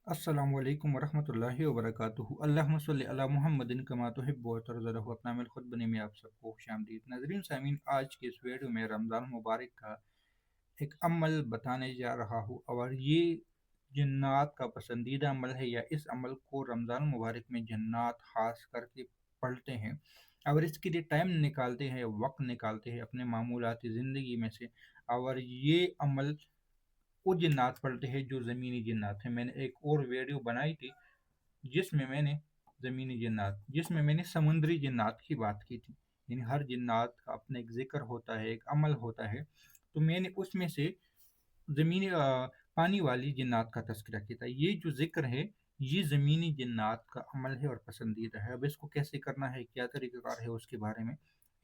السلام علیکم ورحمۃ اللہ وبرکاتہ۔ اللہم صلی علی محمد کما تحب و ترضی اپنا مل خود بنے میں آپ سب کو خوش آمدید۔ ناظرین سامعین، آج کے اس ویڈیو میں رمضان مبارک کا ایک عمل بتانے جا رہا ہوں، اور یہ جنات کا پسندیدہ عمل ہے، یا اس عمل کو رمضان مبارک میں جنات خاص کر کے پڑھتے ہیں اور اس کے لیے ٹائم نکالتے ہیں، وقت نکالتے ہیں اپنے معمولاتی زندگی میں سے۔ اور یہ عمل وہ جنات پڑھتے ہیں جو زمینی جنات ہیں۔ میں نے ایک اور ویڈیو بنائی تھی جس میں میں نے سمندری جنات کی بات کی تھی، یعنی ہر جنات کا اپنا ایک ذکر ہوتا ہے، ایک عمل ہوتا ہے۔ تو میں نے اس میں سے زمینی پانی والی جنات کا تذکرہ کیا تھا۔ یہ جو ذکر ہے یہ زمینی جنات کا عمل ہے اور پسندیدہ ہے۔ اب اس کو کیسے کرنا ہے، کیا طریقہ کار ہے، اس کے بارے میں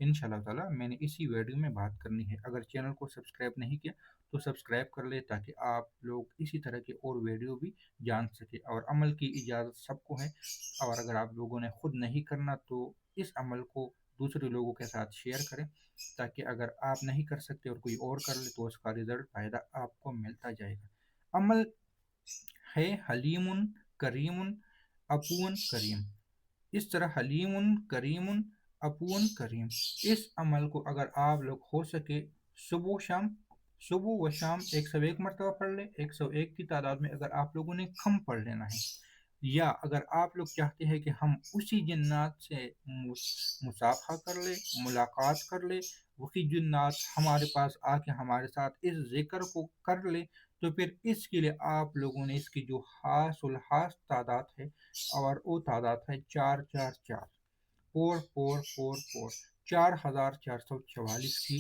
انشاءاللہ تعالی میں نے اسی ویڈیو میں بات کرنی ہے۔ اگر چینل کو سبسکرائب نہیں کیا تو سبسکرائب کر لے، تاکہ آپ لوگ اسی طرح کے اور ویڈیو بھی جان سکے۔ اور عمل کی اجازت سب کو ہے، اور اگر آپ لوگوں نے خود نہیں کرنا تو اس عمل کو دوسرے لوگوں کے ساتھ شیئر کریں، تاکہ اگر آپ نہیں کر سکتے اور کوئی اور کر لے تو اس کا رزلٹ فائدہ آپ کو ملتا جائے گا۔ عمل ہے حلیم کریم اپون کریم۔ اس طرح حلیم کریم اپون کریم، اس عمل کو اگر آپ لوگ ہو سکے صبح و شام 101 مرتبہ پڑھ لیں۔ 101 کی تعداد میں اگر آپ لوگوں نے کم پڑھ لینا ہے، یا اگر آپ لوگ چاہتے ہیں کہ ہم اسی جنات سے مصافحہ کر لیں، ملاقات کر لیں، وہی جنات ہمارے پاس آ کے ہمارے ساتھ اس ذکر کو کر لیں، تو پھر اس کے لیے آپ لوگوں نے اس کی جو خاص الخاص تعداد ہے، اور وہ تعداد ہے 444 444 4444 کی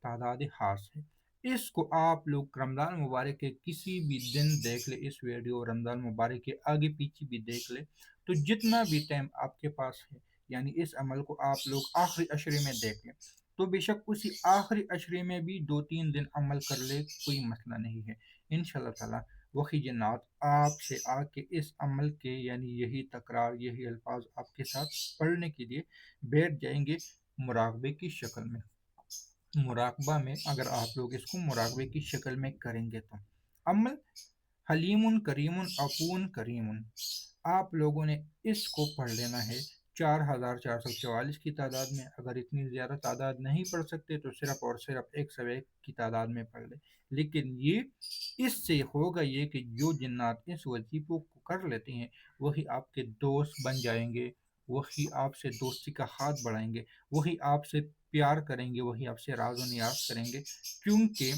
تعداد خاص ہے۔ اس کو آپ لوگ رمضان مبارک کے کسی بھی دن دیکھ لے، اس ویڈیو رمضان مبارک کے آگے پیچھے بھی دیکھ لے، تو جتنا بھی ٹائم آپ کے پاس ہے، یعنی اس عمل کو آپ لوگ آخری عشرے میں دیکھ لیں، تو بے شک اسی آخری عشرے میں بھی 2-3 دن عمل کر لے، کوئی مسئلہ نہیں ہے۔ انشاءاللہ تعالی وہی جنات آپ سے آ کے اس عمل کے، یعنی یہی تکرار، یہی الفاظ آپ کے ساتھ پڑھنے کے لیے بیٹھ جائیں گے، مراقبے کی شکل میں۔ مراقبہ میں اگر آپ لوگ اس کو مراقبے کی شکل میں کریں گے تو عمل حلیم کریم اپون کریم، آپ لوگوں نے اس کو پڑھ لینا ہے 4444 کی تعداد میں۔ اگر اتنی زیادہ تعداد نہیں پڑھ سکتے تو صرف اور صرف 101 کی تعداد میں پڑھ لیں۔ لیکن یہ اس سے ہوگا یہ کہ جو جنات اس وظیفوں کو کر لیتے ہیں وہی آپ کے دوست بن جائیں گے، وہی آپ سے دوستی کا ہاتھ بڑھائیں گے، وہی آپ سے پیار کریں گے، وہی آپ سے راز و نیاز کریں گے، کیونکہ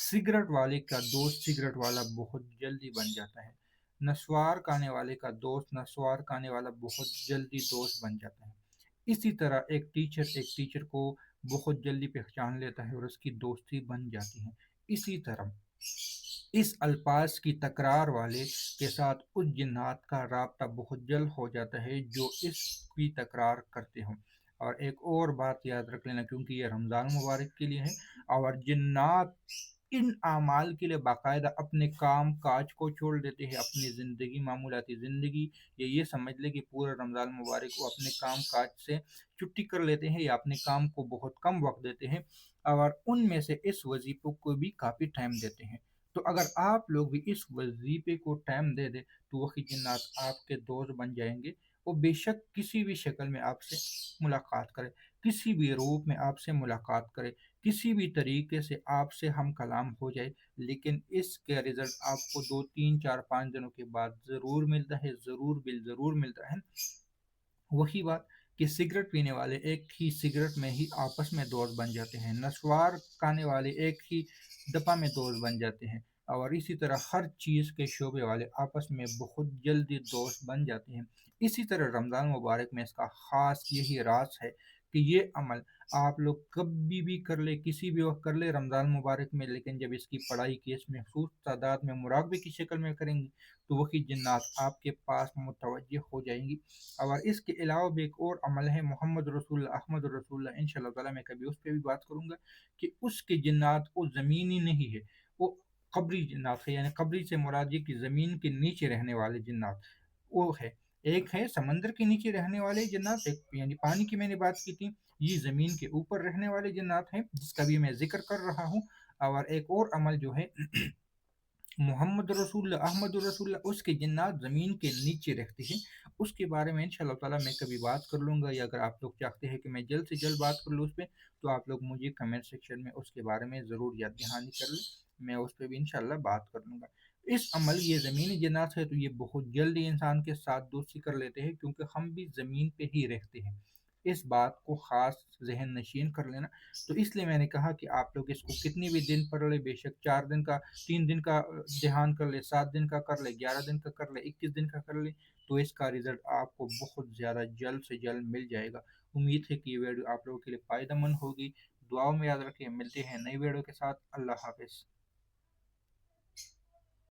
سگریٹ والے کا دوست سگریٹ والا بہت جلدی بن جاتا ہے، نسوار کھانے والے کا دوست نسوار کھانے والا بہت جلدی دوست بن جاتا ہے۔ اسی طرح ایک ٹیچر کو بہت جلدی پہچان لیتا ہے اور اس کی دوستی بن جاتی ہے۔ اسی طرح اس الفاظ کی تکرار والے کے ساتھ اس جنات کا رابطہ بہت جلد ہو جاتا ہے جو اس کی تکرار کرتے ہوں۔ اور ایک اور بات یاد رکھ لینا، کیونکہ یہ رمضان مبارک کے لیے ہے، اور جنات ان اعمال کے لیے باقاعدہ اپنے کام کاج کو چھوڑ دیتے ہیں، اپنی زندگی، معمولاتی زندگی، یا یہ سمجھ لے کہ پورا رمضان مبارک کو اپنے کام کاج سے چھٹی کر لیتے ہیں، یا اپنے کام کو بہت کم وقت دیتے ہیں، اور ان میں سے اس وظیفے کو بھی کافی ٹائم دیتے ہیں۔ تو اگر آپ لوگ بھی اس وظیفے کو ٹائم دے دیں تو وہی جنات آپ کے دوست بن جائیں گے۔ وہ بے شک کسی بھی شکل میں آپ سے ملاقات کرے، کسی بھی روپ میں آپ سے ملاقات کرے، کسی بھی طریقے سے آپ سے ہم کلام ہو جائے، لیکن اس کے رزلٹ آپ کو 2-3-4-5 دنوں کے بعد ضرور ملتا ہے، ضرور بالضرور ملتا ہے۔ وہی بات کہ سگریٹ پینے والے ایک ہی سگریٹ میں ہی آپس میں دوست بن جاتے ہیں، نسوار کھانے والے ایک ہی دپا میں دوست بن جاتے ہیں، اور اسی طرح ہر چیز کے شعبے والے آپس میں بہت جلدی دوست بن جاتے ہیں۔ اسی طرح رمضان مبارک میں اس کا خاص یہی راز ہے کہ یہ عمل آپ لوگ کبھی بھی کر لے، کسی بھی وقت کر لے رمضان مبارک میں، لیکن جب اس کی پڑھائی کی اس محسوس تعداد میں مراقبے کی شکل میں کریں گی تو وہی جنات آپ کے پاس متوجہ ہو جائیں گی۔ اور اس کے علاوہ بھی ایک اور عمل ہے محمد رسول اللہ احمد رسول اللہ، انشاءاللہ تعالیٰ میں کبھی اس پہ بھی بات کروں گا، کہ اس کے جنات وہ زمینی نہیں ہے، وہ قبری جنات ہے، یعنی قبری سے مراد یہ کہ زمین کے نیچے رہنے والے جنات وہ ہے۔ ایک ہے سمندر کے نیچے رہنے والے جنات، ایک یعنی پانی کی میں نے بات کی تھی، یہ زمین کے اوپر رہنے والے جنات ہیں جس کا بھی میں ذکر کر رہا ہوں۔ اور ایک اور عمل جو ہے محمد رسول اللہ احمد رسول اللہ اس کے جنات زمین کے نیچے رہتے ہیں، اس کے بارے میں انشاءاللہ تعالیٰ میں کبھی بات کر لوں گا، یا اگر آپ لوگ چاہتے ہیں کہ میں جلد سے جلد بات کر لوں اس پہ، تو آپ لوگ مجھے کمنٹ سیکشن میں اس کے بارے میں ضرور یاد دہانی کر لیں، میں اس پہ بھی انشاءاللہ بات کر لوں گا۔ اس عمل یہ زمینی جنات ہے تو یہ بہت جلدی انسان کے ساتھ دوستی کر لیتے ہیں، کیونکہ ہم بھی زمین پہ ہی رہتے ہیں، اس بات کو خاص ذہن نشین کر لینا۔ تو اس لیے میں نے کہا کہ آپ لوگ اس کو کتنی بھی دن پڑھ لے، بے شک 4 دن کا، 3 دن کا دھیان کر لے، 7 دن کا کر لے، 11 دن کا کر لے، 21 دن کا کر لے، تو اس کا رزلٹ آپ کو بہت زیادہ جلد سے جلد مل جائے گا۔ امید ہے کہ یہ ویڈیو آپ لوگوں کے لیے فائدہ مند ہوگی، دعاؤں میں یاد رکھیں، ملتے ہیں نئی ویڈیو کے ساتھ، اللہ حافظ۔